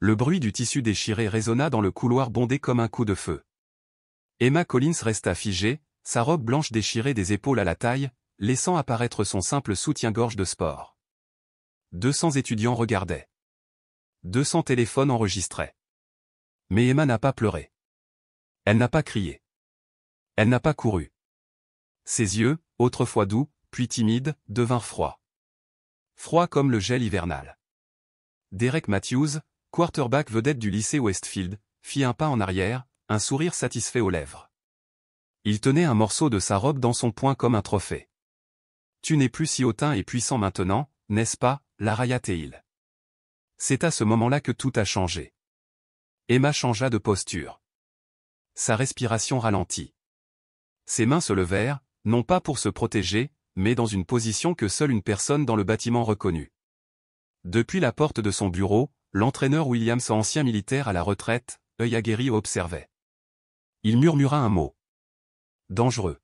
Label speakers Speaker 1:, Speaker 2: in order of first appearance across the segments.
Speaker 1: Le bruit du tissu déchiré résonna dans le couloir bondé comme un coup de feu. Emma Collins resta figée, sa robe blanche déchirée des épaules à la taille, laissant apparaître son simple soutien-gorge de sport. 200 étudiants regardaient. 200 téléphones enregistraient. Mais Emma n'a pas pleuré. Elle n'a pas crié. Elle n'a pas couru. Ses yeux, autrefois doux, puis timides, devinrent froids. Froids comme le gel hivernal. Derek Matthews, quarterback vedette du lycée Westfield, fit un pas en arrière, un sourire satisfait aux lèvres. Il tenait un morceau de sa robe dans son poing comme un trophée. « Tu n'es plus si hautain et puissant maintenant, n'est-ce pas, Laraya Teil ?» C'est à ce moment-là que tout a changé. Emma changea de posture. Sa respiration ralentit. Ses mains se levèrent, non pas pour se protéger, mais dans une position que seule une personne dans le bâtiment reconnut. Depuis la porte de son bureau, l'entraîneur Williams, ancien militaire à la retraite, œil aguerri, observait. Il murmura un mot. Dangereux.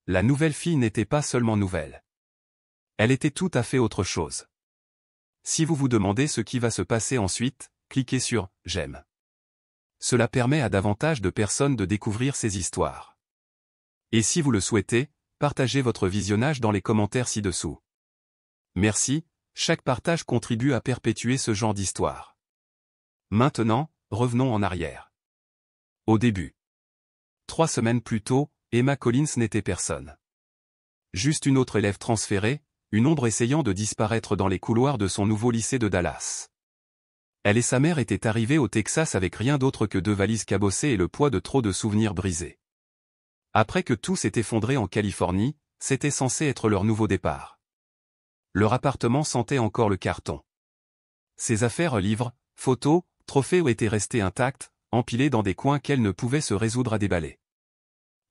Speaker 1: La nouvelle fille n'était pas seulement nouvelle. Elle était tout à fait autre chose. Si vous vous demandez ce qui va se passer ensuite, cliquez sur « J'aime ». Cela permet à davantage de personnes de découvrir ces histoires. Et si vous le souhaitez, partagez votre visionnage dans les commentaires ci-dessous. Merci, chaque partage contribue à perpétuer ce genre d'histoire. Maintenant, revenons en arrière. Au début. 3 semaines plus tôt, Emma Collins n'était personne. Juste une autre élève transférée, une ombre essayant de disparaître dans les couloirs de son nouveau lycée de Dallas. Elle et sa mère étaient arrivées au Texas avec rien d'autre que 2 valises cabossées et le poids de trop de souvenirs brisés. Après que tout s'est effondré en Californie, c'était censé être leur nouveau départ. Leur appartement sentait encore le carton. Ses affaires, livres, photos, trophées étaient restés intacts, empilés dans des coins qu'elle ne pouvait se résoudre à déballer.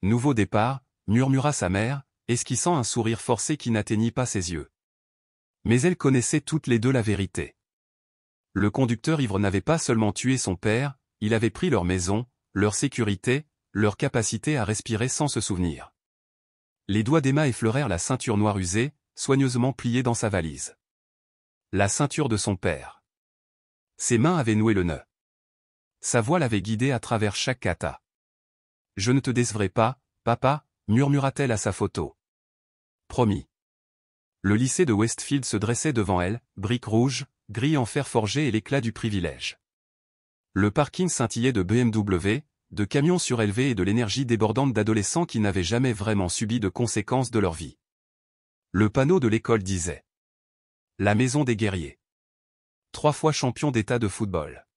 Speaker 1: Nouveau départ, murmura sa mère, esquissant un sourire forcé qui n'atteignit pas ses yeux. Mais elles connaissaient toutes les deux la vérité. Le conducteur ivre n'avait pas seulement tué son père, il avait pris leur maison, leur sécurité, leur capacité à respirer sans se souvenir. Les doigts d'Emma effleurèrent la ceinture noire usée, soigneusement pliée dans sa valise. La ceinture de son père. Ses mains avaient noué le nœud. Sa voix l'avait guidée à travers chaque kata. « Je ne te décevrai pas, papa » murmura-t-elle à sa photo. Promis. Le lycée de Westfield se dressait devant elle, briques rouges, grilles en fer forgé et l'éclat du privilège. Le parking scintillait de BMW, de camions surélevés et de l'énergie débordante d'adolescents qui n'avaient jamais vraiment subi de conséquences de leur vie. Le panneau de l'école disait « La maison des guerriers ». 3 fois champion d'État de football.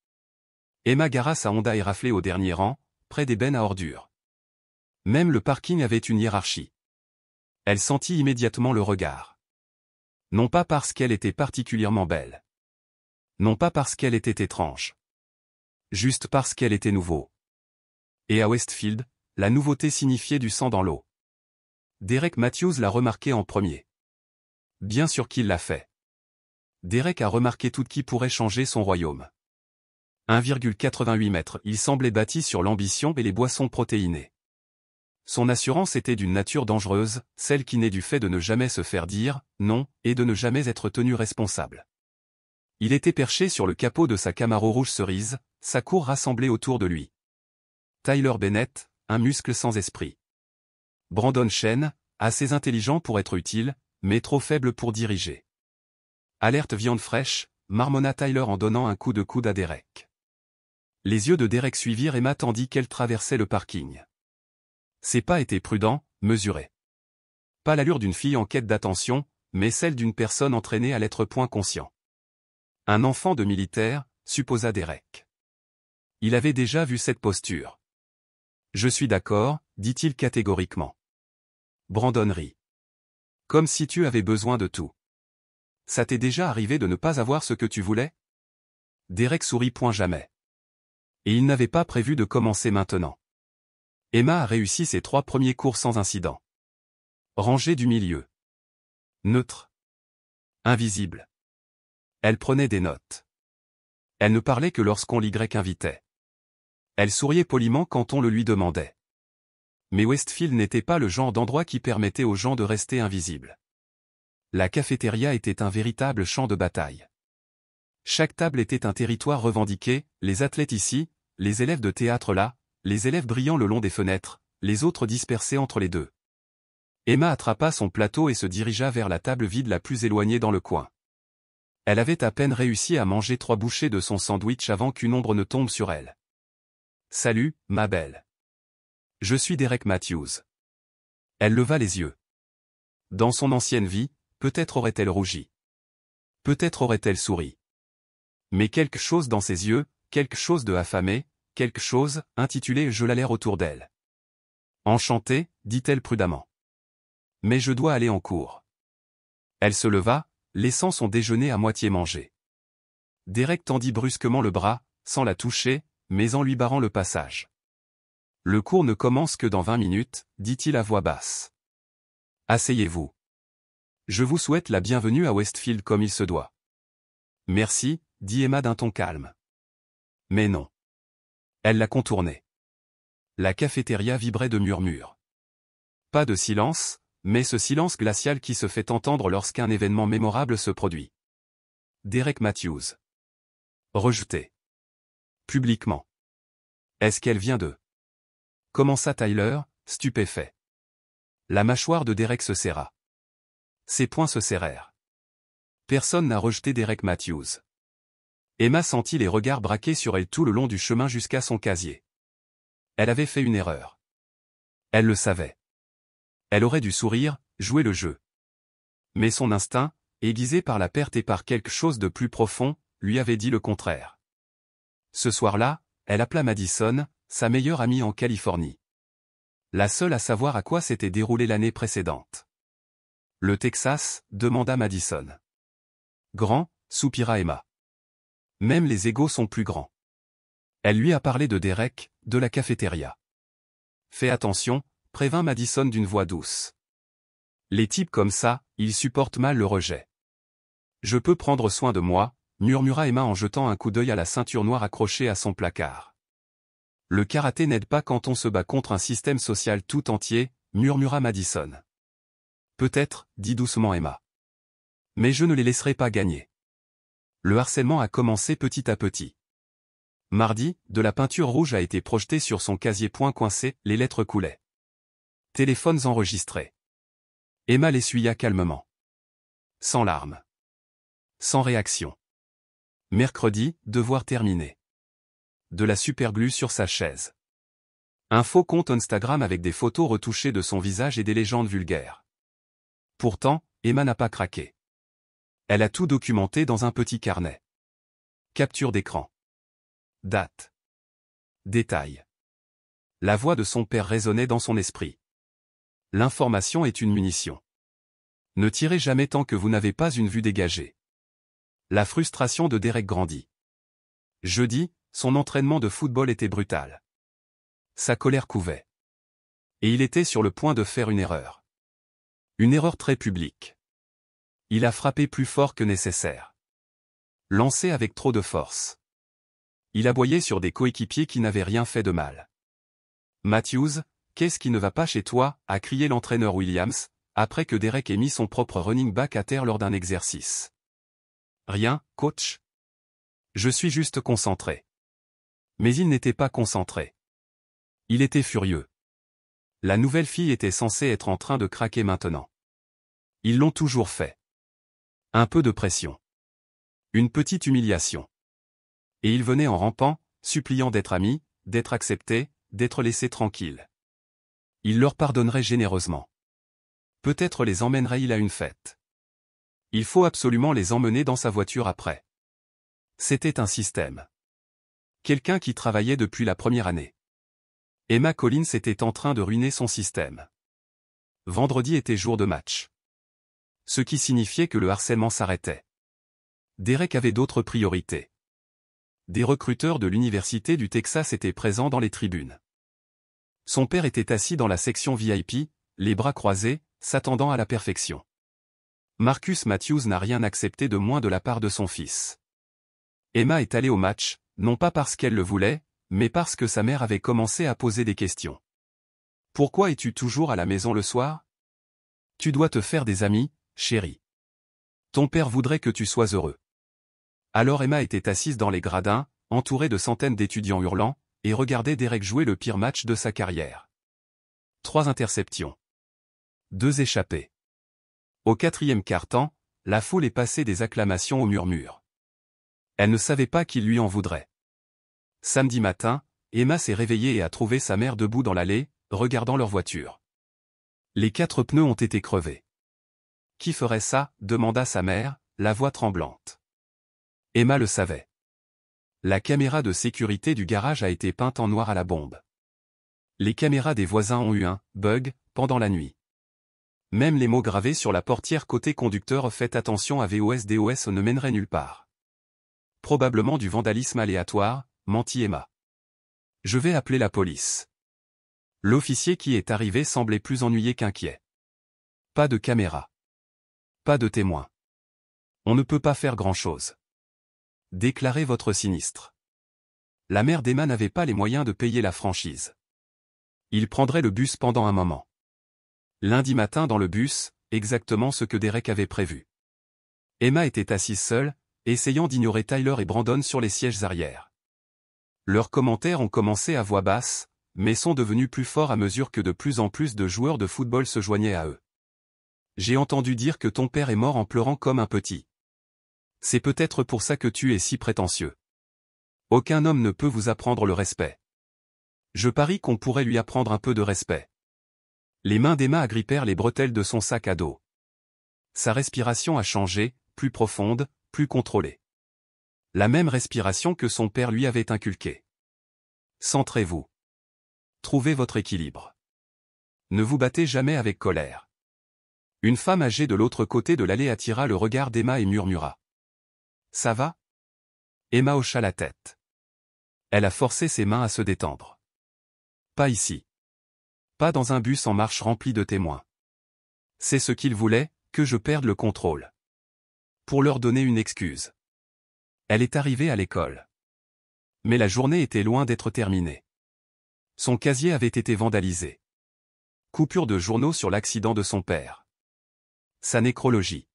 Speaker 1: Emma gara sa Honda éraflée au dernier rang, près des bennes à ordures. Même le parking avait une hiérarchie. Elle sentit immédiatement le regard. Non pas parce qu'elle était particulièrement belle. Non pas parce qu'elle était étrange. Juste parce qu'elle était nouveau. Et à Westfield, la nouveauté signifiait du sang dans l'eau. Derek Matthews l'a remarqué en premier. Bien sûr qu'il l'a fait. Derek a remarqué tout qui pourrait changer son royaume. 1,88 mètres, il semblait bâti sur l'ambition et les boissons protéinées. Son assurance était d'une nature dangereuse, celle qui naît du fait de ne jamais se faire dire « non » et de ne jamais être tenu responsable. Il était perché sur le capot de sa Camaro rouge cerise, sa cour rassemblée autour de lui. Tyler Bennett, un muscle sans esprit. Brandon Chen, assez intelligent pour être utile, mais trop faible pour diriger. Alerte viande fraîche, marmonna Tyler en donnant un coup de coude à Derek. Les yeux de Derek suivirent Emma tandis qu'elle traversait le parking. Ses pas étaient prudents, mesurés. Pas l'allure d'une fille en quête d'attention, mais celle d'une personne entraînée à l'être point conscient. Un enfant de militaire, supposa Derek. Il avait déjà vu cette posture. Je suis d'accord, dit-il catégoriquement. Brandon rit. Comme si tu avais besoin de tout. Ça t'est déjà arrivé de ne pas avoir ce que tu voulais? Derek sourit point jamais. Et il n'avait pas prévu de commencer maintenant. Emma a réussi ses 3 premiers cours sans incident. Rangée du milieu. Neutre. Invisible. Elle prenait des notes. Elle ne parlait que lorsqu'on l'Y invitait. Elle souriait poliment quand on le lui demandait. Mais Westfield n'était pas le genre d'endroit qui permettait aux gens de rester invisibles. La cafétéria était un véritable champ de bataille. Chaque table était un territoire revendiqué, les athlètes ici, les élèves de théâtre là, les élèves brillant le long des fenêtres, les autres dispersés entre les deux. Emma attrapa son plateau et se dirigea vers la table vide la plus éloignée dans le coin. Elle avait à peine réussi à manger 3 bouchées de son sandwich avant qu'une ombre ne tombe sur elle. « Salut, ma belle. Je suis Derek Matthews. » Elle leva les yeux. Dans son ancienne vie, peut-être aurait-elle rougi. Peut-être aurait-elle souri. Mais quelque chose dans ses yeux, quelque chose de affamé, quelque chose, intitulé « Je l'air autour d'elle. » Enchantée, dit-elle prudemment. Mais je dois aller en cours. Elle se leva, laissant son déjeuner à moitié mangé. Derek tendit brusquement le bras, sans la toucher, mais en lui barrant le passage. Le cours ne commence que dans 20 minutes, dit-il à voix basse. Asseyez-vous. Je vous souhaite la bienvenue à Westfield comme il se doit. Merci, dit Emma d'un ton calme. Mais non. Elle l'a contourné. La cafétéria vibrait de murmures. Pas de silence, mais ce silence glacial qui se fait entendre lorsqu'un événement mémorable se produit. Derek Matthews. Rejeté. Publiquement. Est-ce qu'elle vient de... Commença Tyler, stupéfait. La mâchoire de Derek se serra. Ses poings se serrèrent. Personne n'a rejeté Derek Matthews. Emma sentit les regards braqués sur elle tout le long du chemin jusqu'à son casier. Elle avait fait une erreur. Elle le savait. Elle aurait dû sourire, jouer le jeu. Mais son instinct, aiguisé par la perte et par quelque chose de plus profond, lui avait dit le contraire. Ce soir-là, elle appela Madison, sa meilleure amie en Californie. La seule à savoir à quoi s'était déroulée l'année précédente. Le Texas, demanda Madison. Grand, soupira Emma. Même les égaux sont plus grands. Elle lui a parlé de Derek, de la cafétéria. Fais attention, prévint Madison d'une voix douce. Les types comme ça, ils supportent mal le rejet. Je peux prendre soin de moi, murmura Emma en jetant un coup d'œil à la ceinture noire accrochée à son placard. Le karaté n'aide pas quand on se bat contre un système social tout entier, murmura Madison. Peut-être, dit doucement Emma. Mais je ne les laisserai pas gagner. Le harcèlement a commencé petit à petit. Mardi, de la peinture rouge a été projetée sur son casier point coincé, les lettres coulaient. Téléphones enregistrés. Emma l'essuya calmement. Sans larmes. Sans réaction. Mercredi, devoir terminé. De la superglue sur sa chaise. Un faux compte Instagram avec des photos retouchées de son visage et des légendes vulgaires. Pourtant, Emma n'a pas craqué. Elle a tout documenté dans un petit carnet. Capture d'écran. Date. Détail. La voix de son père résonnait dans son esprit. L'information est une munition. Ne tirez jamais tant que vous n'avez pas une vue dégagée. La frustration de Derek grandit. Jeudi, son entraînement de football était brutal. Sa colère couvait. Et il était sur le point de faire une erreur. Une erreur très publique. Il a frappé plus fort que nécessaire. Lancé avec trop de force. Il aboyait sur des coéquipiers qui n'avaient rien fait de mal. Matthews, qu'est-ce qui ne va pas chez toi, a crié l'entraîneur Williams, après que Derek ait mis son propre running back à terre lors d'un exercice. Rien, coach. Je suis juste concentré. Mais il n'était pas concentré. Il était furieux. La nouvelle fille était censée être en train de craquer maintenant. Ils l'ont toujours fait. Un peu de pression. Une petite humiliation. Et il venait en rampant, suppliant d'être amis, d'être accepté, d'être laissé tranquille. Il leur pardonnerait généreusement. Peut-être les emmènerait-il à une fête. Il faut absolument les emmener dans sa voiture après. C'était un système. Quelqu'un qui travaillait depuis la première année. Emma Collins était en train de ruiner son système. Vendredi était jour de match. Ce qui signifiait que le harcèlement s'arrêtait. Derek avait d'autres priorités. Des recruteurs de l'université du Texas étaient présents dans les tribunes. Son père était assis dans la section VIP, les bras croisés, s'attendant à la perfection. Marcus Matthews n'a rien accepté de moins de la part de son fils. Emma est allée au match, non pas parce qu'elle le voulait, mais parce que sa mère avait commencé à poser des questions. Pourquoi es-tu toujours à la maison le soir? Tu dois te faire des amis, chérie. Ton père voudrait que tu sois heureux. Alors Emma était assise dans les gradins, entourée de centaines d'étudiants hurlants, et regardait Derek jouer le pire match de sa carrière. 3 interceptions. 2 échappées. Au 4e quart-temps, la foule est passée des acclamations au murmure. Elle ne savait pas qui lui en voudrait. Samedi matin, Emma s'est réveillée et a trouvé sa mère debout dans l'allée, regardant leur voiture. Les 4 pneus ont été crevés. Qui ferait ça? Demanda sa mère, la voix tremblante. Emma le savait. La caméra de sécurité du garage a été peinte en noir à la bombe. Les caméras des voisins ont eu un « bug » pendant la nuit. Même les mots gravés sur la portière côté conducteur « Faites attention à VOS-DOS » ne mèneraient nulle part. Probablement du vandalisme aléatoire, mentit Emma. Je vais appeler la police. L'officier qui est arrivé semblait plus ennuyé qu'inquiet. Pas de caméra. Pas de témoin. On ne peut pas faire grand-chose. Déclarez votre sinistre. La mère d'Emma n'avait pas les moyens de payer la franchise. Il prendrait le bus pendant un moment. Lundi matin dans le bus, exactement ce que Derek avait prévu. Emma était assise seule, essayant d'ignorer Tyler et Brandon sur les sièges arrière. Leurs commentaires ont commencé à voix basse, mais sont devenus plus forts à mesure que de plus en plus de joueurs de football se joignaient à eux. J'ai entendu dire que ton père est mort en pleurant comme un petit. C'est peut-être pour ça que tu es si prétentieux. Aucun homme ne peut vous apprendre le respect. Je parie qu'on pourrait lui apprendre un peu de respect. Les mains d'Emma agrippèrent les bretelles de son sac à dos. Sa respiration a changé, plus profonde, plus contrôlée. La même respiration que son père lui avait inculquée. Centrez-vous. Trouvez votre équilibre. Ne vous battez jamais avec colère. Une femme âgée de l'autre côté de l'allée attira le regard d'Emma et murmura. Ça va? Emma hocha la tête. Elle a forcé ses mains à se détendre. Pas ici. Pas dans un bus en marche rempli de témoins. C'est ce qu'ils voulaient, que je perde le contrôle. Pour leur donner une excuse. Elle est arrivée à l'école. Mais la journée était loin d'être terminée. Son casier avait été vandalisé. Coupure de journaux sur l'accident de son père. Sa nécrologie.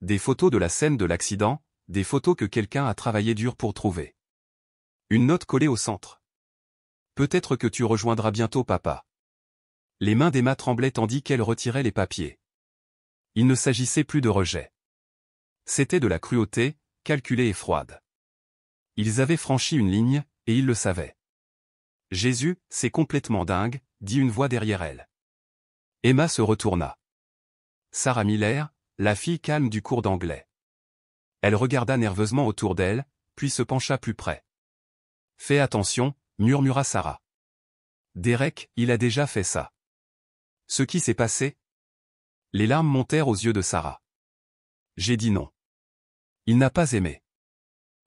Speaker 1: Des photos de la scène de l'accident, des photos que quelqu'un a travaillé dur pour trouver. Une note collée au centre. Peut-être que tu rejoindras bientôt papa. Les mains d'Emma tremblaient tandis qu'elle retirait les papiers. Il ne s'agissait plus de rejet. C'était de la cruauté, calculée et froide. Ils avaient franchi une ligne, et ils le savaient. Jésus, c'est complètement dingue, dit une voix derrière elle. Emma se retourna. Sarah Miller, la fille calme du cours d'anglais. Elle regarda nerveusement autour d'elle, puis se pencha plus près. Fais attention, murmura Sarah. Derek, il a déjà fait ça. Ce qui s'est passé? Les larmes montèrent aux yeux de Sarah. J'ai dit non. Il n'a pas aimé.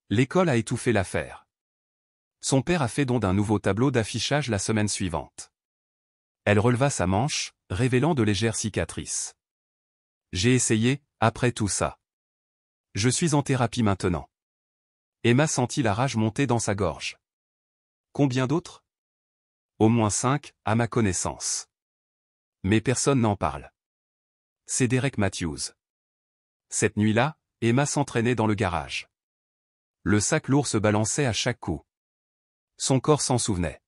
Speaker 1: L'école a étouffé l'affaire. Son père a fait don d'un nouveau tableau d'affichage la semaine suivante. Elle releva sa manche, révélant de légères cicatrices. J'ai essayé, après tout ça. Je suis en thérapie maintenant. Emma sentit la rage monter dans sa gorge. Combien d'autres? Au moins 5, à ma connaissance. Mais personne n'en parle. C'est Derek Matthews. Cette nuit-là, Emma s'entraînait dans le garage. Le sac lourd se balançait à chaque coup. Son corps s'en souvenait.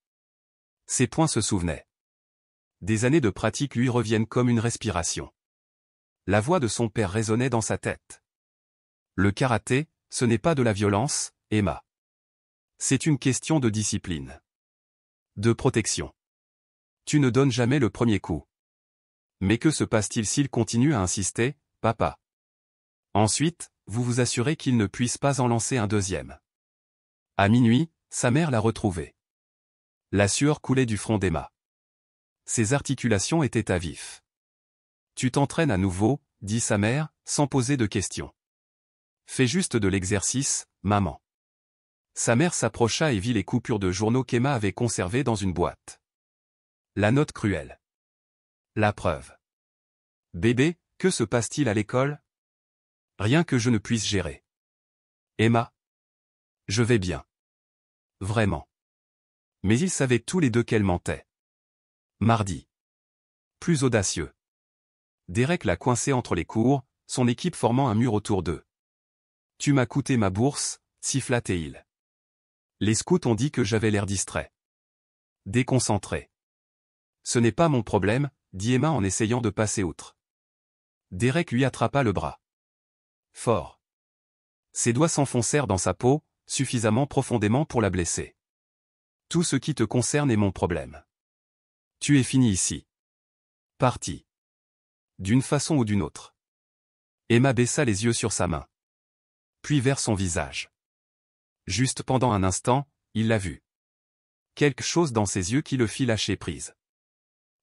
Speaker 1: Ses poings se souvenaient. Des années de pratique lui reviennent comme une respiration. La voix de son père résonnait dans sa tête. Le karaté, ce n'est pas de la violence, Emma. C'est une question de discipline. De protection. Tu ne donnes jamais le premier coup. Mais que se passe-t-il s'il continue à insister, papa? Ensuite, vous vous assurez qu'il ne puisse pas en lancer un deuxième. À minuit, sa mère l'a retrouvé. La sueur coulait du front d'Emma. Ses articulations étaient à vif. Tu t'entraînes à nouveau, dit sa mère, sans poser de questions. Fais juste de l'exercice, maman. Sa mère s'approcha et vit les coupures de journaux qu'Emma avait conservées dans une boîte. La note cruelle. La preuve. Bébé, que se passe-t-il à l'école? Rien que je ne puisse gérer. Emma. Je vais bien. Vraiment. Mais ils savaient tous les deux qu'elle mentait. Mardi. Plus audacieux. Derek l'a coincé entre les cours, son équipe formant un mur autour d'eux. Tu m'as coûté ma bourse, siffla Teil. Les scouts ont dit que j'avais l'air distrait. Déconcentré. Ce n'est pas mon problème, dit Emma en essayant de passer outre. Derek lui attrapa le bras. Fort. Ses doigts s'enfoncèrent dans sa peau, suffisamment profondément pour la blesser. Tout ce qui te concerne est mon problème. Tu es fini ici. Parti. D'une façon ou d'une autre. Emma baissa les yeux sur sa main. Puis vers son visage. Juste pendant un instant, il l'a vu. Quelque chose dans ses yeux qui le fit lâcher prise.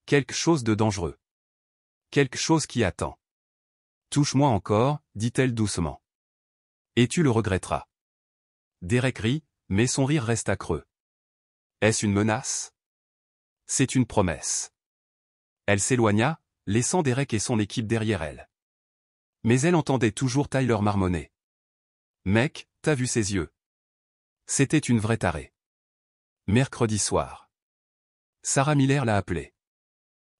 Speaker 1: Quelque chose de dangereux. Quelque chose qui attend. Touche-moi encore, dit-elle doucement. Et tu le regretteras. Derek rit, mais son rire resta creux. Est-ce une menace? C'est une promesse. Elle s'éloigna, laissant Derek et son équipe derrière elle. Mais elle entendait toujours Tyler marmonner. Mec, t'as vu ses yeux? C'était une vraie tarée. Mercredi soir. Sarah Miller l'a appelé.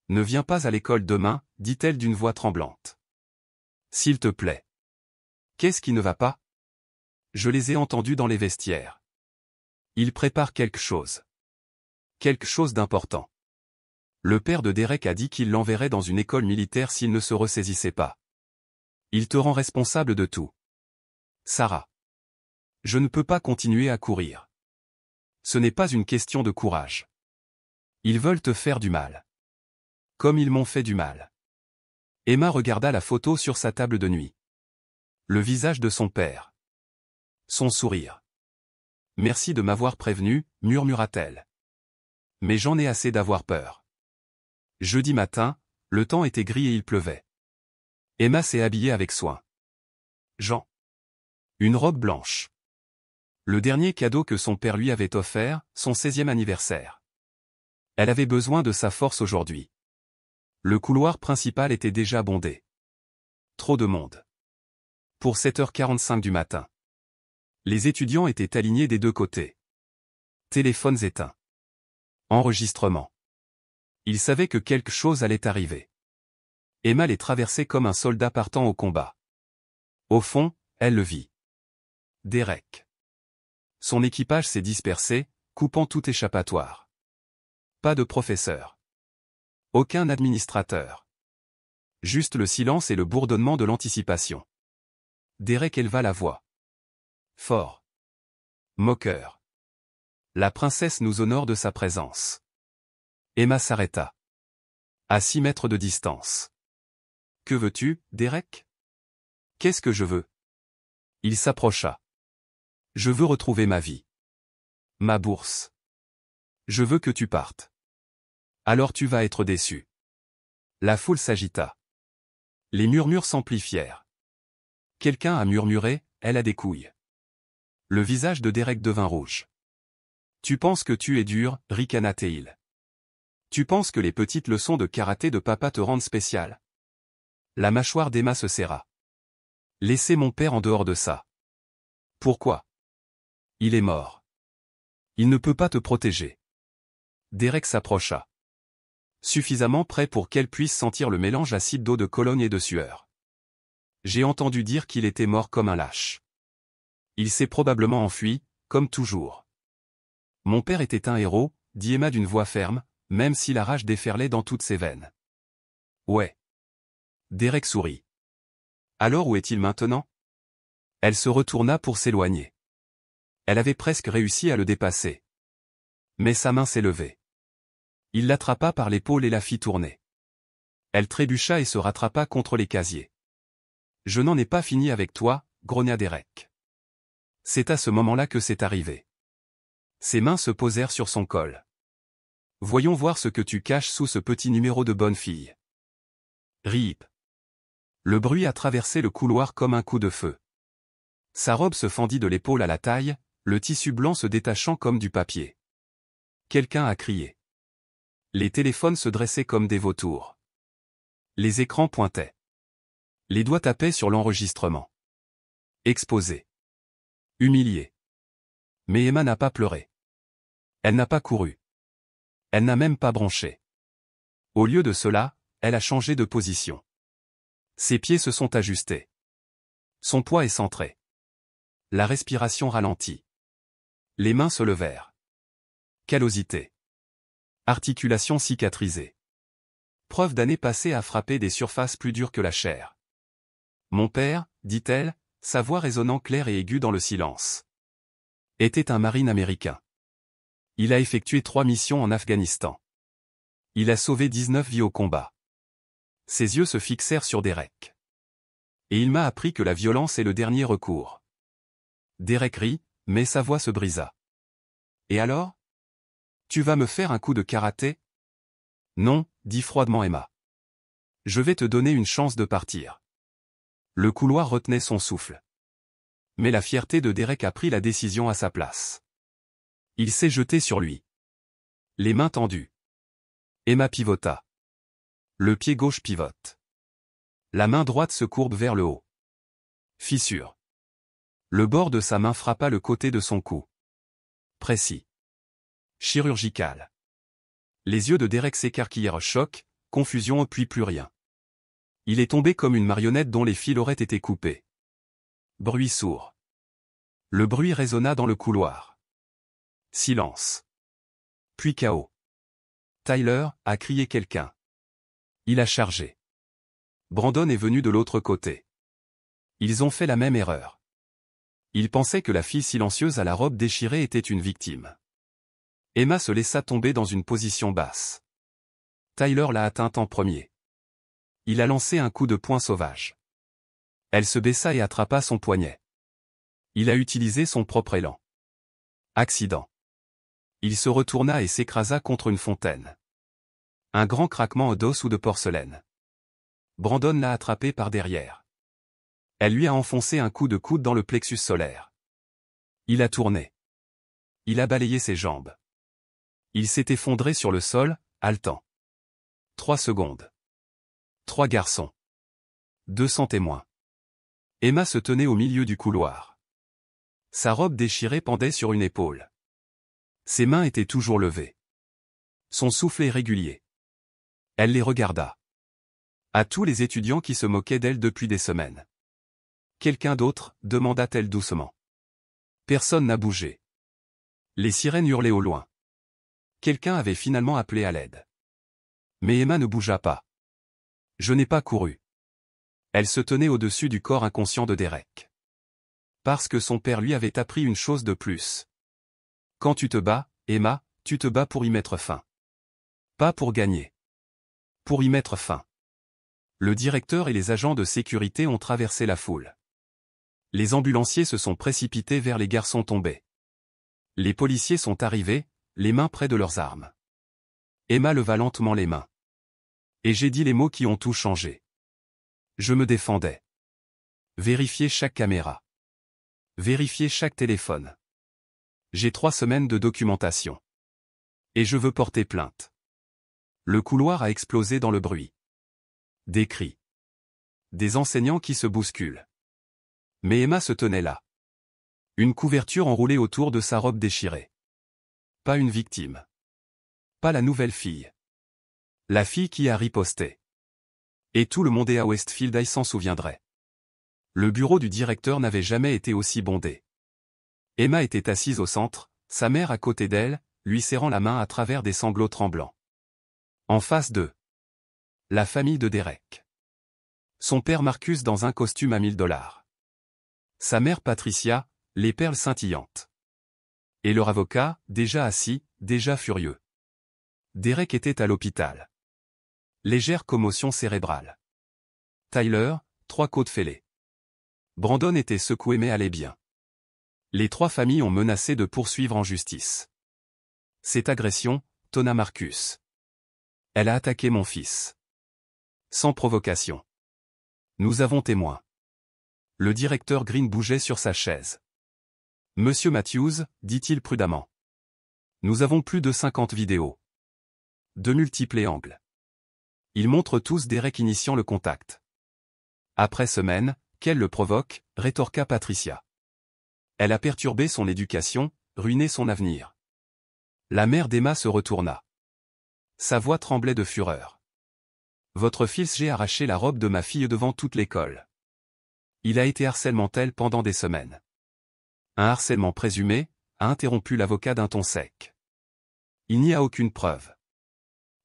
Speaker 1: Ne viens pas à l'école demain, dit-elle d'une voix tremblante. S'il te plaît. Qu'est-ce qui ne va pas? Je les ai entendus dans les vestiaires. Ils préparent quelque chose. Quelque chose d'important. Le père de Derek a dit qu'il l'enverrait dans une école militaire s'il ne se ressaisissait pas. Il te rend responsable de tout. Sarah. Je ne peux pas continuer à courir. Ce n'est pas une question de courage. Ils veulent te faire du mal. Comme ils m'ont fait du mal. Emma regarda la photo sur sa table de nuit. Le visage de son père. Son sourire. Merci de m'avoir prévenu, murmura-t-elle. Mais j'en ai assez d'avoir peur. Jeudi matin, le temps était gris et il pleuvait. Emma s'est habillée avec soin. Jean. Une robe blanche. Le dernier cadeau que son père lui avait offert, son 16e anniversaire. Elle avait besoin de sa force aujourd'hui. Le couloir principal était déjà bondé. Trop de monde. Pour 7h45 du matin. Les étudiants étaient alignés des deux côtés. Téléphones éteints. Enregistrement. Ils savaient que quelque chose allait arriver. Emma les traversait comme un soldat partant au combat. Au fond, elle le vit. Derek. Son équipage s'est dispersé, coupant tout échappatoire. Pas de professeur. Aucun administrateur. Juste le silence et le bourdonnement de l'anticipation. Derek éleva la voix. Fort. Moqueur. La princesse nous honore de sa présence. Emma s'arrêta. À 6 mètres de distance. Que veux-tu, Derek? Qu'est-ce que je veux? Il s'approcha. Je veux retrouver ma vie. Ma bourse. Je veux que tu partes. Alors tu vas être déçu. La foule s'agita. Les murmures s'amplifièrent. Quelqu'un a murmuré, elle a des couilles. Le visage de Derek devint rouge. Tu penses que tu es dur, ricana Teil. Tu penses que les petites leçons de karaté de papa te rendent spécial. La mâchoire d'Emma se serra. Laissez mon père en dehors de ça. Pourquoi? Il est mort. Il ne peut pas te protéger. Derek s'approcha. Suffisamment près pour qu'elle puisse sentir le mélange acide d'eau de Cologne et de sueur. J'ai entendu dire qu'il était mort comme un lâche. Il s'est probablement enfui, comme toujours. Mon père était un héros, dit Emma d'une voix ferme, même si la rage déferlait dans toutes ses veines. Ouais. Derek sourit. Alors où est-il maintenant? Elle se retourna pour s'éloigner. Elle avait presque réussi à le dépasser. Mais sa main s'est levée. Il l'attrapa par l'épaule et la fit tourner. Elle trébucha et se rattrapa contre les casiers. Je n'en ai pas fini avec toi, grogna Derek. C'est à ce moment-là que c'est arrivé. Ses mains se posèrent sur son col. Voyons voir ce que tu caches sous ce petit numéro de bonne fille. Rip. Le bruit a traversé le couloir comme un coup de feu. Sa robe se fendit de l'épaule à la taille, le tissu blanc se détachant comme du papier. Quelqu'un a crié. Les téléphones se dressaient comme des vautours. Les écrans pointaient. Les doigts tapaient sur l'enregistrement. Exposé. Humilié. Mais Emma n'a pas pleuré. Elle n'a pas couru. Elle n'a même pas bronché. Au lieu de cela, elle a changé de position. Ses pieds se sont ajustés. Son poids est centré. La respiration ralentit. Les mains se levèrent. Callosité. Articulation cicatrisée. Preuve d'années passées à frapper des surfaces plus dures que la chair. Mon père, dit-elle, sa voix résonnant claire et aiguë dans le silence, était un marine américain. Il a effectué 3 missions en Afghanistan. Il a sauvé 19 vies au combat. Ses yeux se fixèrent sur Derek. Et il m'a appris que la violence est le dernier recours. Derek rit, mais sa voix se brisa. Et alors? Tu vas me faire un coup de karaté? Non, dit froidement Emma. Je vais te donner une chance de partir. Le couloir retenait son souffle. Mais la fierté de Derek a pris la décision à sa place. Il s'est jeté sur lui. Les mains tendues. Emma pivota. Le pied gauche pivote. La main droite se courbe vers le haut. Fissure. Le bord de sa main frappa le côté de son cou. Précis. Chirurgical. Les yeux de Derek s'écarquillèrent, choc, confusion puis plus rien. Il est tombé comme une marionnette dont les fils auraient été coupés. Bruit sourd. Le bruit résonna dans le couloir. Silence. Puis chaos. Tyler, a crié quelqu'un. Il a chargé. Brandon est venu de l'autre côté. Ils ont fait la même erreur. Ils pensaient que la fille silencieuse à la robe déchirée était une victime. Emma se laissa tomber dans une position basse. Tyler l'a atteinte en premier. Il a lancé un coup de poing sauvage. Elle se baissa et attrapa son poignet. Il a utilisé son propre élan. Accident. Il se retourna et s'écrasa contre une fontaine. Un grand craquement d'os ou de porcelaine. Brandon l'a attrapé par derrière. Elle lui a enfoncé un coup de coude dans le plexus solaire. Il a tourné. Il a balayé ses jambes. Il s'est effondré sur le sol, haletant. 3 secondes. 3 garçons. 200 témoins. Emma se tenait au milieu du couloir. Sa robe déchirée pendait sur une épaule. Ses mains étaient toujours levées. Son souffle irrégulier. Elle les regarda. À tous les étudiants qui se moquaient d'elle depuis des semaines. Quelqu'un d'autre, demanda-t-elle doucement. Personne n'a bougé. Les sirènes hurlaient au loin. Quelqu'un avait finalement appelé à l'aide. Mais Emma ne bougea pas. Je n'ai pas couru. Elle se tenait au-dessus du corps inconscient de Derek. Parce que son père lui avait appris une chose de plus. Quand tu te bats, Emma, tu te bats pour y mettre fin. Pas pour gagner. Pour y mettre fin. Le directeur et les agents de sécurité ont traversé la foule. Les ambulanciers se sont précipités vers les garçons tombés. Les policiers sont arrivés, les mains près de leurs armes. Emma leva lentement les mains. Et j'ai dit les mots qui ont tout changé. Je me défendais. Vérifiez chaque caméra. Vérifiez chaque téléphone. J'ai 3 semaines de documentation. Et je veux porter plainte. Le couloir a explosé dans le bruit. Des cris. Des enseignants qui se bousculent. Mais Emma se tenait là. Une couverture enroulée autour de sa robe déchirée. Pas une victime. Pas la nouvelle fille. La fille qui a riposté. Et tout le monde à Westfield High s'en souviendrait. Le bureau du directeur n'avait jamais été aussi bondé. Emma était assise au centre, sa mère à côté d'elle, lui serrant la main à travers des sanglots tremblants. En face d'eux. La famille de Derek. Son père Marcus dans un costume à $1000. Sa mère Patricia, les perles scintillantes. Et leur avocat, déjà assis, déjà furieux. Derek était à l'hôpital. Légère commotion cérébrale. Tyler, 3 côtes fêlées. Brandon était secoué mais allait bien. Les 3 familles ont menacé de poursuivre en justice. Cette agression, tonna Marcus. Elle a attaqué mon fils. Sans provocation. Nous avons témoin. Le directeur Green bougeait sur sa chaise. Monsieur Matthews, dit-il prudemment. Nous avons plus de 50 vidéos. De multiples angles. Ils montrent tous Derek initiant le contact. Après semaine, qu'elle le provoque, rétorqua Patricia. Elle a perturbé son éducation, ruiné son avenir. La mère d'Emma se retourna. Sa voix tremblait de fureur. Votre fils j'ai arraché la robe de ma fille devant toute l'école. Il a été harcèlement-elle pendant des semaines. Un harcèlement présumé, a interrompu l'avocat d'un ton sec. Il n'y a aucune preuve.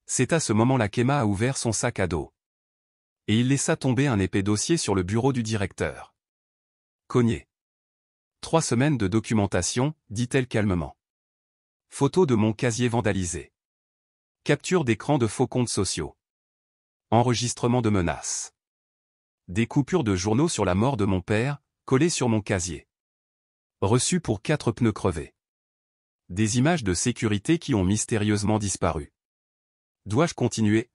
Speaker 1: C'est à ce moment-là qu'Emma a ouvert son sac à dos. Et il laissa tomber un épais dossier sur le bureau du directeur. Cogné. 3 semaines de documentation, dit-elle calmement. Photo de mon casier vandalisé. Capture d'écran de faux comptes sociaux. Enregistrement de menaces. Des coupures de journaux sur la mort de mon père, collées sur mon casier. Reçu pour 4 pneus crevés. Des images de sécurité qui ont mystérieusement disparu. Dois-je continuer?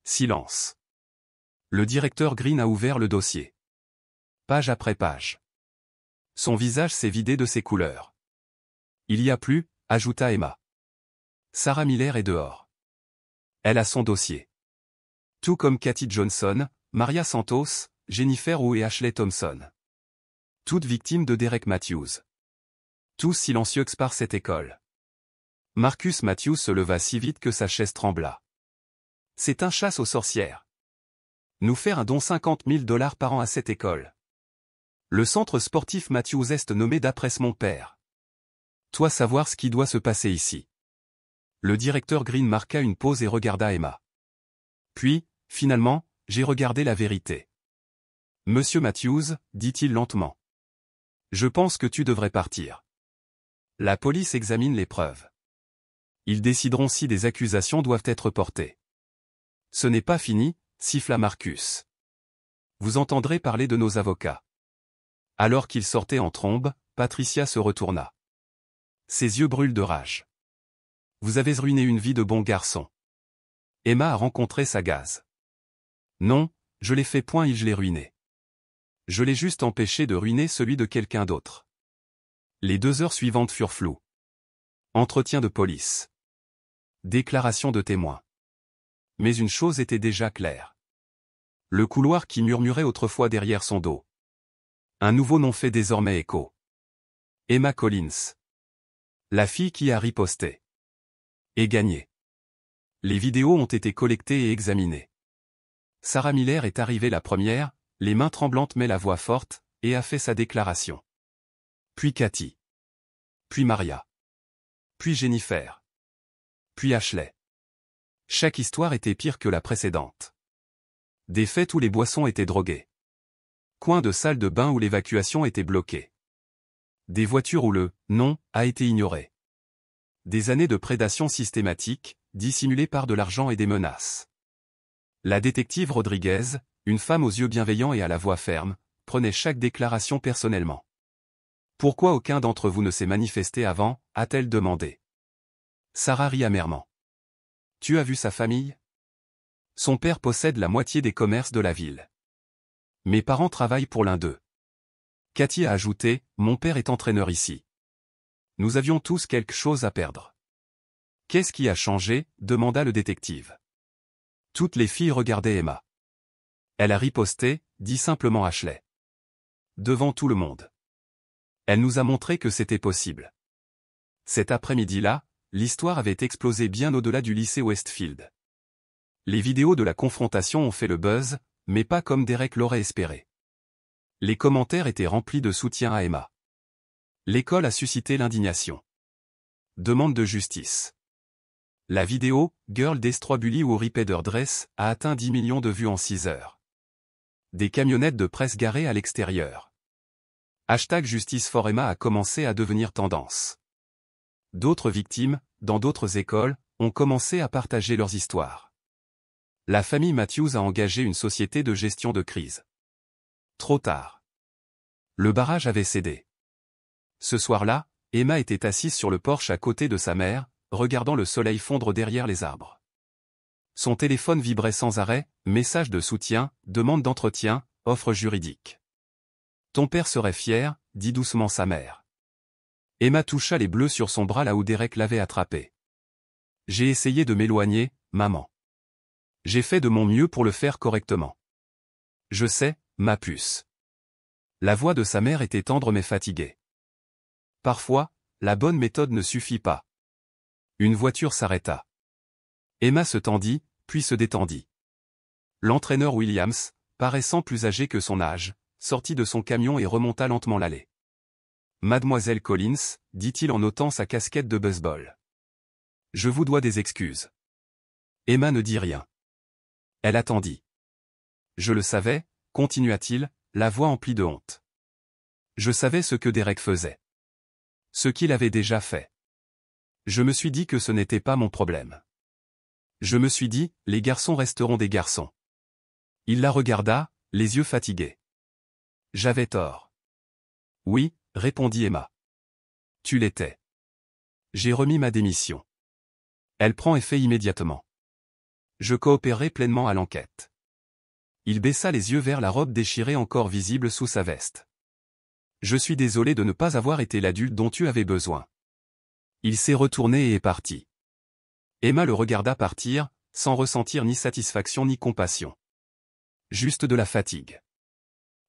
Speaker 1: Silence. Le directeur Green a ouvert le dossier. Page après page. Son visage s'est vidé de ses couleurs. Il y a plus, ajouta Emma. Sarah Miller est dehors. Elle a son dossier. Tout comme Kathy Johnson, Maria Santos, Jennifer Wu et Ashley Thompson. Toutes victimes de Derek Matthews. Tous silencieux par cette école. Marcus Matthews se leva si vite que sa chaise trembla. C'est un chasse aux sorcières. Nous faire un don $50 000 par an à cette école. Le centre sportif Matthews est nommé d'après mon père. Toi savoir ce qui doit se passer ici. Le directeur Green marqua une pause et regarda Emma. Puis, finalement, j'ai regardé la vérité. Monsieur Matthews, dit-il lentement. Je pense que tu devrais partir. La police examine les preuves. Ils décideront si des accusations doivent être portées. Ce n'est pas fini, siffla Marcus. Vous entendrez parler de nos avocats. Alors qu'il sortait en trombe, Patricia se retourna. Ses yeux brûlent de rage. Vous avez ruiné une vie de bon garçon. Emma a rencontré sa gaze. Non, je l'ai fait point et je l'ai ruiné. Je l'ai juste empêché de ruiner celui de quelqu'un d'autre. Les 2 heures suivantes furent floues. Entretien de police. Déclaration de témoins. Mais une chose était déjà claire. Le couloir qui murmurait autrefois derrière son dos. Un nouveau nom fait désormais écho. Emma Collins. La fille qui a riposté. Et gagné. Les vidéos ont été collectées et examinées. Sarah Miller est arrivée la première, les mains tremblantes mais la voix forte, et a fait sa déclaration. Puis Kathy. Puis Maria. Puis Jennifer. Puis Ashley. Chaque histoire était pire que la précédente. Des fêtes où les boissons étaient droguées. Coin de salle de bain où l'évacuation était bloquée. Des voitures où le « non » a été ignoré. Des années de prédation systématique, dissimulées par de l'argent et des menaces. La détective Rodriguez, une femme aux yeux bienveillants et à la voix ferme, prenait chaque déclaration personnellement. Pourquoi aucun d'entre vous ne s'est manifesté avant, a-t-elle demandé. Sarah rit amèrement. Tu as vu sa famille? Son père possède la moitié des commerces de la ville. Mes parents travaillent pour l'un d'eux. Kathy a ajouté, mon père est entraîneur ici. Nous avions tous quelque chose à perdre. Qu'est-ce qui a changé? Demanda le détective. Toutes les filles regardaient Emma. Elle a riposté, dit simplement Ashley. Devant tout le monde. Elle nous a montré que c'était possible. Cet après-midi-là, l'histoire avait explosé bien au-delà du lycée Westfield. Les vidéos de la confrontation ont fait le buzz, mais pas comme Derek l'aurait espéré. Les commentaires étaient remplis de soutien à Emma. L'école a suscité l'indignation. Demande de justice. La vidéo « Girl Destroy Bully ou Repeater Dress » a atteint 10 millions de vues en 6 heures. Des camionnettes de presse garées à l'extérieur. #Justice for Emma a commencé à devenir tendance. D'autres victimes, dans d'autres écoles, ont commencé à partager leurs histoires. La famille Matthews a engagé une société de gestion de crise. Trop tard. Le barrage avait cédé. Ce soir-là, Emma était assise sur le porche à côté de sa mère, regardant le soleil fondre derrière les arbres. Son téléphone vibrait sans arrêt, message de soutien, demande d'entretien, offre juridique. Ton père serait fier, dit doucement sa mère. Emma toucha les bleus sur son bras là où Derek l'avait attrapé. J'ai essayé de m'éloigner, maman. J'ai fait de mon mieux pour le faire correctement. Je sais, ma puce. La voix de sa mère était tendre mais fatiguée. Parfois, la bonne méthode ne suffit pas. Une voiture s'arrêta. Emma se tendit, puis se détendit. L'entraîneur Williams, paraissant plus âgé que son âge, sortit de son camion et remonta lentement l'allée. Mademoiselle Collins, dit-il en ôtant sa casquette de baseball. Je vous dois des excuses. Emma ne dit rien. Elle attendit. Je le savais, continua-t-il, la voix emplie de honte. Je savais ce que Derek faisait. Ce qu'il avait déjà fait. Je me suis dit que ce n'était pas mon problème. Je me suis dit, les garçons resteront des garçons. Il la regarda, les yeux fatigués. J'avais tort. Oui, répondit Emma. Tu l'étais. J'ai remis ma démission. Elle prend effet immédiatement. Je coopérerai pleinement à l'enquête. Il baissa les yeux vers la robe déchirée encore visible sous sa veste. Je suis désolé de ne pas avoir été l'adulte dont tu avais besoin. Il s'est retourné et est parti. Emma le regarda partir, sans ressentir ni satisfaction ni compassion. Juste de la fatigue.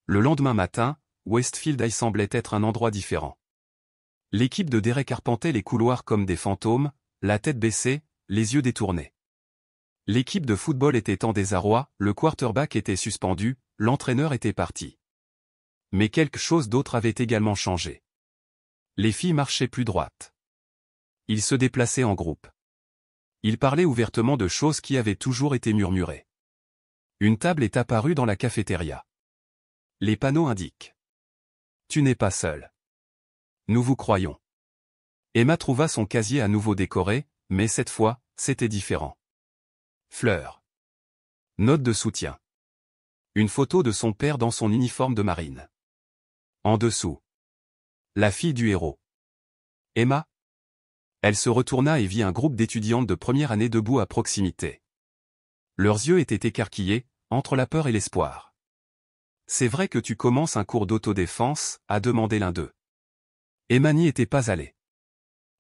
Speaker 1: Le lendemain matin, Westfield High semblait être un endroit différent. L'équipe de Derek arpentait les couloirs comme des fantômes, la tête baissée, les yeux détournés. L'équipe de football était en désarroi, le quarterback était suspendu, l'entraîneur était parti. Mais quelque chose d'autre avait également changé. Les filles marchaient plus droites. Ils se déplaçaient en groupe. Ils parlaient ouvertement de choses qui avaient toujours été murmurées. Une table est apparue dans la cafétéria. Les panneaux indiquent. Tu n'es pas seul. Nous vous croyons. Emma trouva son casier à nouveau décoré, mais cette fois, c'était différent. Fleurs. Note de soutien. Une photo de son père dans son uniforme de marine. En dessous. La fille du héros. Emma. Elle se retourna et vit un groupe d'étudiantes de première année debout à proximité. Leurs yeux étaient écarquillés, entre la peur et l'espoir. C'est vrai que tu commences un cours d'autodéfense, a demandé l'un d'eux. Emma n'y était pas allée.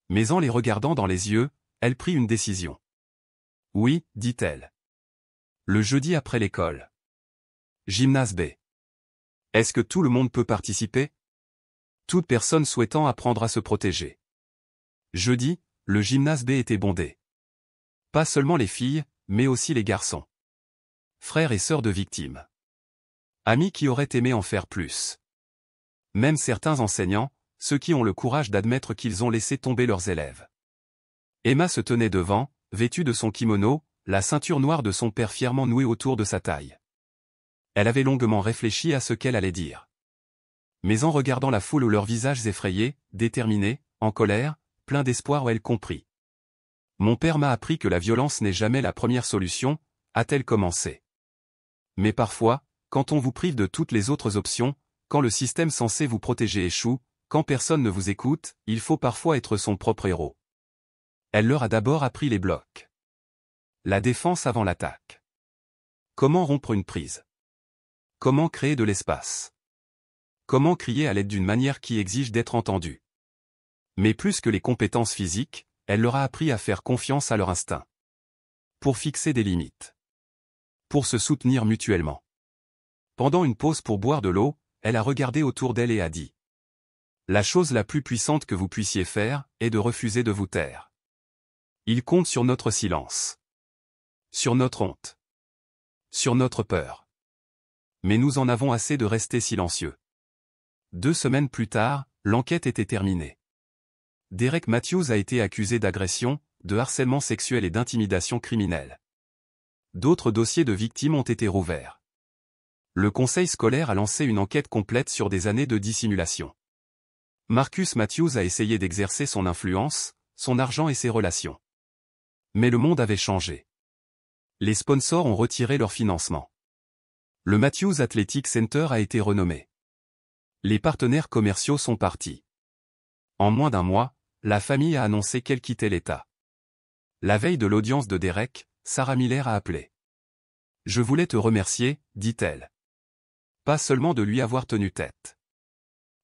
Speaker 1: Mais en les regardant dans les yeux, elle prit une décision. Oui, dit-elle. Le jeudi après l'école. Gymnase B. Est-ce que tout le monde peut participer? Toute personne souhaitant apprendre à se protéger. Jeudi, le gymnase B était bondé. Pas seulement les filles, mais aussi les garçons. Frères et sœurs de victimes. Amis qui auraient aimé en faire plus. Même certains enseignants, ceux qui ont le courage d'admettre qu'ils ont laissé tomber leurs élèves. Emma se tenait devant, vêtue de son kimono, la ceinture noire de son père fièrement nouée autour de sa taille. Elle avait longuement réfléchi à ce qu'elle allait dire. Mais en regardant la foule ou leurs visages effrayés, déterminés, en colère, pleins d'espoir, elle comprit. Mon père m'a appris que la violence n'est jamais la première solution, a-t-elle commencé. Mais parfois, quand on vous prive de toutes les autres options, quand le système censé vous protéger échoue, quand personne ne vous écoute, il faut parfois être son propre héros. Elle leur a d'abord appris les blocs. La défense avant l'attaque. Comment rompre une prise? Comment créer de l'espace? Comment crier à l'aide d'une manière qui exige d'être entendu? Mais plus que les compétences physiques, elle leur a appris à faire confiance à leur instinct. Pour fixer des limites. Pour se soutenir mutuellement. Pendant une pause pour boire de l'eau, elle a regardé autour d'elle et a dit. La chose la plus puissante que vous puissiez faire, est de refuser de vous taire. Il compte sur notre silence. Sur notre honte. Sur notre peur. Mais nous en avons assez de rester silencieux. 2 semaines plus tard, l'enquête était terminée. Derek Matthews a été accusé d'agression, de harcèlement sexuel et d'intimidation criminelle. D'autres dossiers de victimes ont été rouverts. Le conseil scolaire a lancé une enquête complète sur des années de dissimulation. Marcus Matthews a essayé d'exercer son influence, son argent et ses relations. Mais le monde avait changé. Les sponsors ont retiré leur financement. Le Matthews Athletic Center a été renommé. Les partenaires commerciaux sont partis. En moins d'un mois, la famille a annoncé qu'elle quittait l'État. La veille de l'audience de Derek, Sarah Miller a appelé. Je voulais te remercier, dit-elle. Pas seulement de lui avoir tenu tête.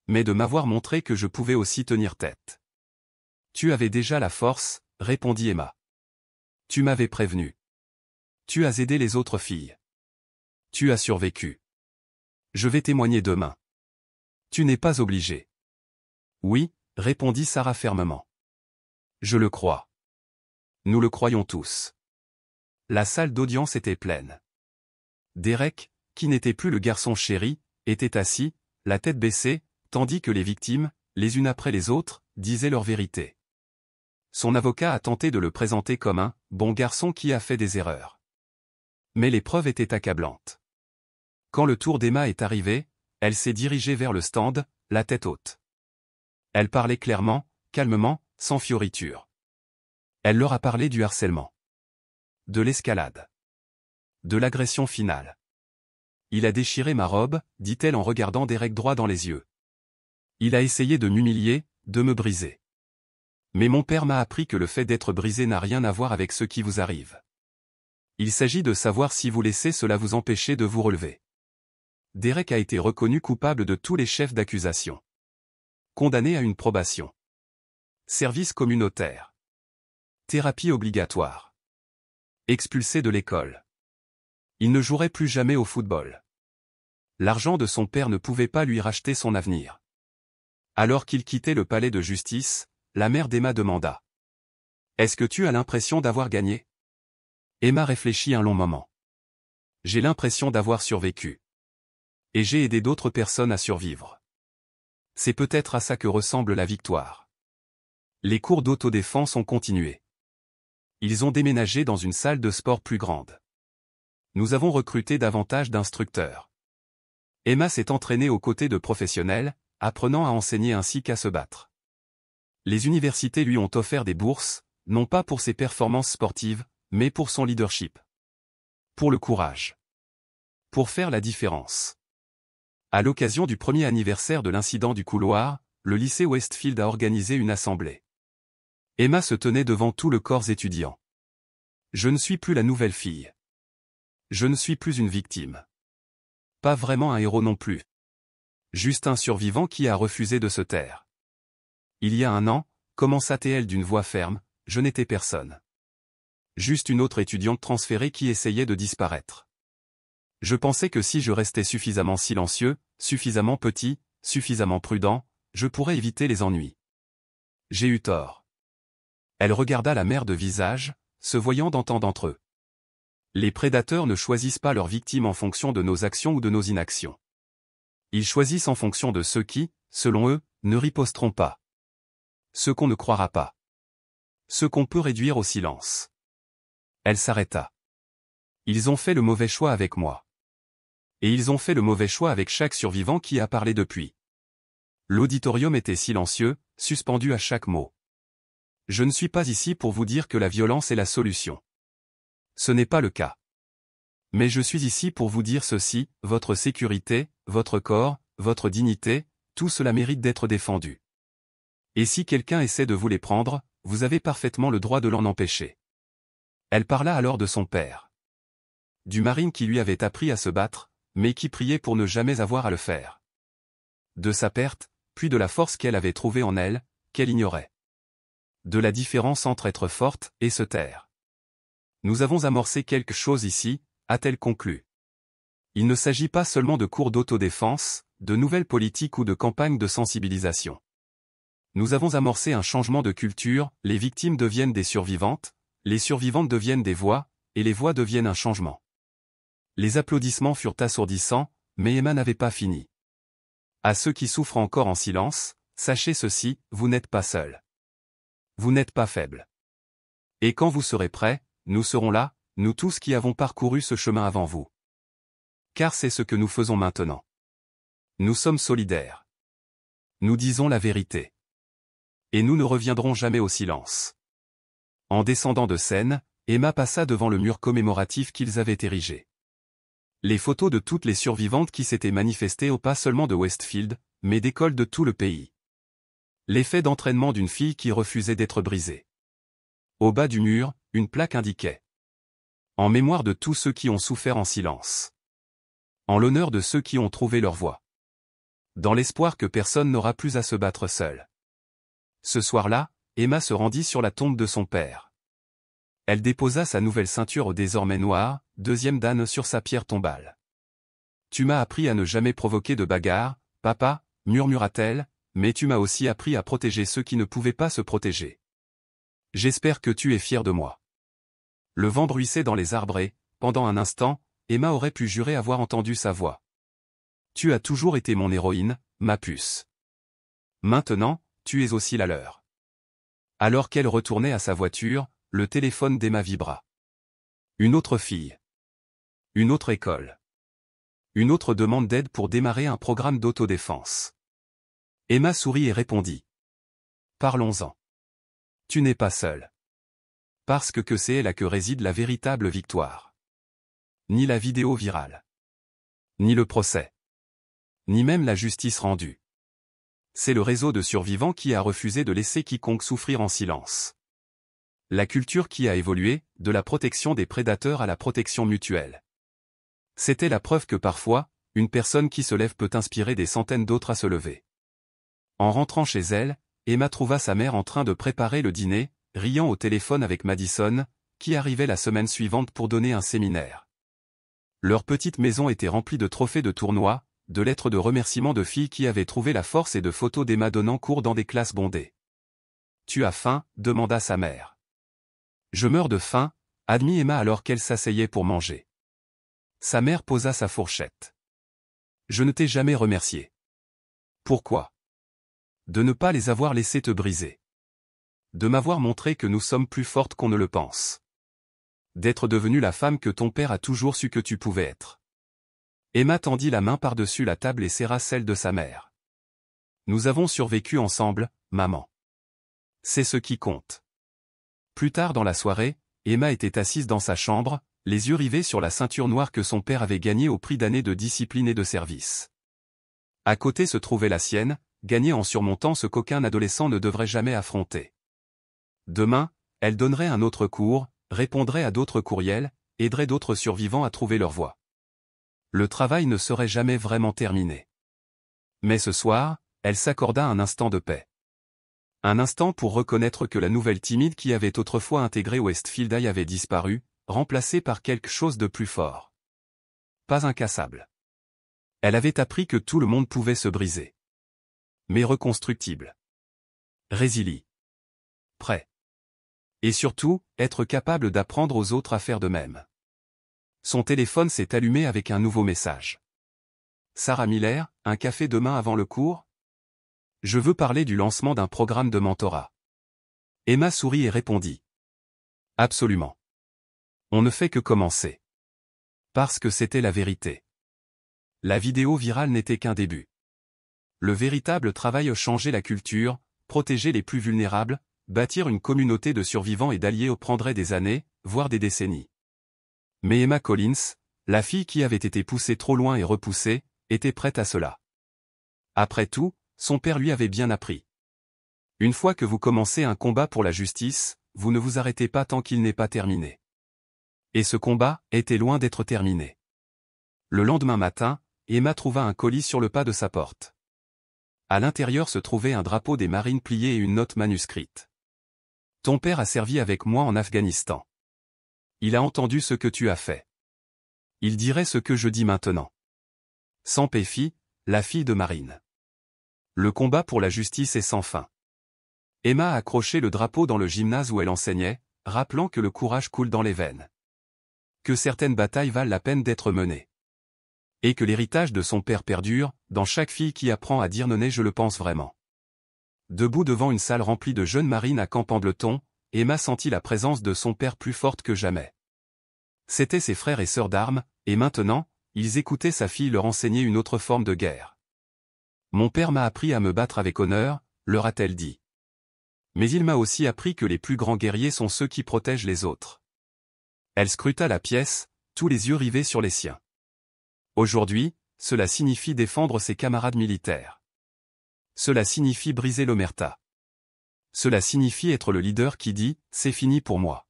Speaker 1: Mais de m'avoir montré que je pouvais aussi tenir tête. Tu avais déjà la force, répondit Emma. Tu m'avais prévenu. Tu as aidé les autres filles. Tu as survécu. Je vais témoigner demain. Tu n'es pas obligé. Oui, répondit Sarah fermement. Je le crois. Nous le croyons tous. La salle d'audience était pleine. Derek, qui n'était plus le garçon chéri, était assis, la tête baissée, tandis que les victimes, les unes après les autres, disaient leur vérité. Son avocat a tenté de le présenter comme un « bon garçon qui a fait des erreurs ». Mais les preuves étaient accablantes. Quand le tour d'Emma est arrivé, elle s'est dirigée vers le stand, la tête haute. Elle parlait clairement, calmement, sans fioritures. Elle leur a parlé du harcèlement. De l'escalade. De l'agression finale. Il a déchiré ma robe, dit-elle en regardant Derek droit dans les yeux. Il a essayé de m'humilier, de me briser. Mais mon père m'a appris que le fait d'être brisé n'a rien à voir avec ce qui vous arrive. Il s'agit de savoir si vous laissez cela vous empêcher de vous relever. Derek a été reconnu coupable de tous les chefs d'accusation. Condamné à une probation. Service communautaire. Thérapie obligatoire. Expulsé de l'école. Il ne jouerait plus jamais au football. L'argent de son père ne pouvait pas lui racheter son avenir. Alors qu'il quittait le palais de justice, la mère d'Emma demanda. « Est-ce que tu as l'impression d'avoir gagné ?» Emma réfléchit un long moment. « J'ai l'impression d'avoir survécu. Et j'ai aidé d'autres personnes à survivre. C'est peut-être à ça que ressemble la victoire. » Les cours d'autodéfense ont continué. Ils ont déménagé dans une salle de sport plus grande. Nous avons recruté davantage d'instructeurs. Emma s'est entraînée aux côtés de professionnels, apprenant à enseigner ainsi qu'à se battre. Les universités lui ont offert des bourses, non pas pour ses performances sportives, mais pour son leadership. Pour le courage. Pour faire la différence. À l'occasion du premier anniversaire de l'incident du couloir, le lycée Westfield a organisé une assemblée. Emma se tenait devant tout le corps étudiant. Je ne suis plus la nouvelle fille. Je ne suis plus une victime. Pas vraiment un héros non plus. Juste un survivant qui a refusé de se taire. Il y a un an, commença-t-elle d'une voix ferme, je n'étais personne. Juste une autre étudiante transférée qui essayait de disparaître. Je pensais que si je restais suffisamment silencieux, suffisamment petit, suffisamment prudent, je pourrais éviter les ennuis. J'ai eu tort. Elle regarda la mère de visage, se voyant dans tant d'entre eux. Les prédateurs ne choisissent pas leurs victimes en fonction de nos actions ou de nos inactions. Ils choisissent en fonction de ceux qui, selon eux, ne riposteront pas. Ceux qu'on ne croira pas. Ceux qu'on peut réduire au silence. Elle s'arrêta. Ils ont fait le mauvais choix avec moi. Et ils ont fait le mauvais choix avec chaque survivant qui a parlé depuis. L'auditorium était silencieux, suspendu à chaque mot. Je ne suis pas ici pour vous dire que la violence est la solution. Ce n'est pas le cas. Mais je suis ici pour vous dire ceci, votre sécurité, votre corps, votre dignité, tout cela mérite d'être défendu. Et si quelqu'un essaie de vous les prendre, vous avez parfaitement le droit de l'en empêcher. Elle parla alors de son père. Du marine qui lui avait appris à se battre, mais qui priait pour ne jamais avoir à le faire. De sa perte, puis de la force qu'elle avait trouvée en elle, qu'elle ignorait. De la différence entre être forte et se taire. Nous avons amorcé quelque chose ici, a-t-elle conclu. Il ne s'agit pas seulement de cours d'autodéfense, de nouvelles politiques ou de campagnes de sensibilisation. Nous avons amorcé un changement de culture, les victimes deviennent des survivantes, les survivantes deviennent des voix, et les voix deviennent un changement. Les applaudissements furent assourdissants, mais Emma n'avait pas fini. À ceux qui souffrent encore en silence, sachez ceci, vous n'êtes pas seuls. Vous n'êtes pas faibles. Et quand vous serez prêts, nous serons là, nous tous qui avons parcouru ce chemin avant vous. Car c'est ce que nous faisons maintenant. Nous sommes solidaires. Nous disons la vérité. Et nous ne reviendrons jamais au silence. En descendant de scène, Emma passa devant le mur commémoratif qu'ils avaient érigé. Les photos de toutes les survivantes qui s'étaient manifestées au pas seulement de Westfield, mais d'écoles de tout le pays. L'effet d'entraînement d'une fille qui refusait d'être brisée. Au bas du mur, une plaque indiquait. En mémoire de tous ceux qui ont souffert en silence. En l'honneur de ceux qui ont trouvé leur voie. Dans l'espoir que personne n'aura plus à se battre seul. Ce soir-là, Emma se rendit sur la tombe de son père. Elle déposa sa nouvelle ceinture désormais noire, deuxième dan sur sa pierre tombale. « Tu m'as appris à ne jamais provoquer de bagarre, papa, murmura-t-elle, mais tu m'as aussi appris à protéger ceux qui ne pouvaient pas se protéger. J'espère que tu es fier de moi. » Le vent bruissait dans les arbres et, pendant un instant, Emma aurait pu jurer avoir entendu sa voix. « Tu as toujours été mon héroïne, ma puce. » Maintenant, tu es aussi la leur. Alors qu'elle retournait à sa voiture, le téléphone d'Emma vibra. Une autre fille. Une autre école. Une autre demande d'aide pour démarrer un programme d'autodéfense. Emma sourit et répondit. Parlons-en. Tu n'es pas seule. Parce que c'est là que réside la véritable victoire. Ni la vidéo virale. Ni le procès. Ni même la justice rendue. C'est le réseau de survivants qui a refusé de laisser quiconque souffrir en silence. La culture qui a évolué, de la protection des prédateurs à la protection mutuelle. C'était la preuve que parfois, une personne qui se lève peut inspirer des centaines d'autres à se lever. En rentrant chez elle, Emma trouva sa mère en train de préparer le dîner, riant au téléphone avec Madison, qui arrivait la semaine suivante pour donner un séminaire. Leur petite maison était remplie de trophées de tournois, de lettres de remerciements de filles qui avaient trouvé la force et de photos d'Emma donnant cours dans des classes bondées. « Tu as faim ?» demanda sa mère. « Je meurs de faim », admit Emma alors qu'elle s'asseyait pour manger. Sa mère posa sa fourchette. « Je ne t'ai jamais remercié. »« Pourquoi ? » ?»« De ne pas les avoir laissés te briser. De m'avoir montré que nous sommes plus fortes qu'on ne le pense. D'être devenue la femme que ton père a toujours su que tu pouvais être. » Emma tendit la main par-dessus la table et serra celle de sa mère. « Nous avons survécu ensemble, maman. C'est ce qui compte. » Plus tard dans la soirée, Emma était assise dans sa chambre, les yeux rivés sur la ceinture noire que son père avait gagnée au prix d'années de discipline et de service. À côté se trouvait la sienne, gagnée en surmontant ce qu'aucun adolescent ne devrait jamais affronter. Demain, elle donnerait un autre cours, répondrait à d'autres courriels, aiderait d'autres survivants à trouver leur voie. Le travail ne serait jamais vraiment terminé. Mais ce soir, elle s'accorda un instant de paix. Un instant pour reconnaître que la nouvelle timide qui avait autrefois intégré Westfield High avait disparu, remplacée par quelque chose de plus fort. Pas incassable. Elle avait appris que tout le monde pouvait se briser. Mais reconstructible. Résilie. Prêt. Et surtout, être capable d'apprendre aux autres à faire de même. Son téléphone s'est allumé avec un nouveau message. Sarah Miller, un café demain avant le cours ? Je veux parler du lancement d'un programme de mentorat. Emma sourit et répondit. Absolument. On ne fait que commencer. Parce que c'était la vérité. La vidéo virale n'était qu'un début. Le véritable travail changeait la culture, protéger les plus vulnérables, bâtir une communauté de survivants et d'alliés prendrait des années, voire des décennies. Mais Emma Collins, la fille qui avait été poussée trop loin et repoussée, était prête à cela. Après tout, son père lui avait bien appris. Une fois que vous commencez un combat pour la justice, vous ne vous arrêtez pas tant qu'il n'est pas terminé. Et ce combat était loin d'être terminé. Le lendemain matin, Emma trouva un colis sur le pas de sa porte. À l'intérieur se trouvait un drapeau des Marines plié et une note manuscrite. Ton père a servi avec moi en Afghanistan. Il a entendu ce que tu as fait. Il dirait ce que je dis maintenant. Sans Péfi, la fille de Marine. Le combat pour la justice est sans fin. Emma a accroché le drapeau dans le gymnase où elle enseignait, rappelant que le courage coule dans les veines. Que certaines batailles valent la peine d'être menées. Et que l'héritage de son père perdure, dans chaque fille qui apprend à dire non, je le pense vraiment. Debout devant une salle remplie de jeunes marines à Camp Pendleton, Emma sentit la présence de son père plus forte que jamais. C'étaient ses frères et sœurs d'armes, et maintenant, ils écoutaient sa fille leur enseigner une autre forme de guerre. Mon père m'a appris à me battre avec honneur, leur a-t-elle dit. Mais il m'a aussi appris que les plus grands guerriers sont ceux qui protègent les autres. Elle scruta la pièce, tous les yeux rivés sur les siens. Aujourd'hui, cela signifie défendre ses camarades militaires. Cela signifie briser l'omerta. Cela signifie être le leader qui dit « c'est fini pour moi ».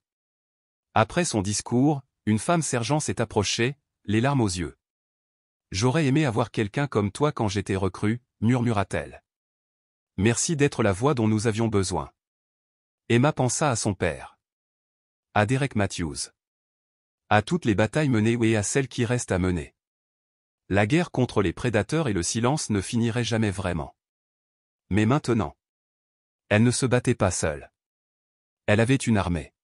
Speaker 1: Après son discours, une femme sergent s'est approchée, les larmes aux yeux. « J'aurais aimé avoir quelqu'un comme toi quand j'étais recrue », murmura-t-elle. « Merci d'être la voix dont nous avions besoin. » Emma pensa à son père. À Derek Matthews. À toutes les batailles menées et à celles qui restent à mener. La guerre contre les prédateurs et le silence ne finirait jamais vraiment. Mais maintenant, elle ne se battait pas seule. Elle avait une armée.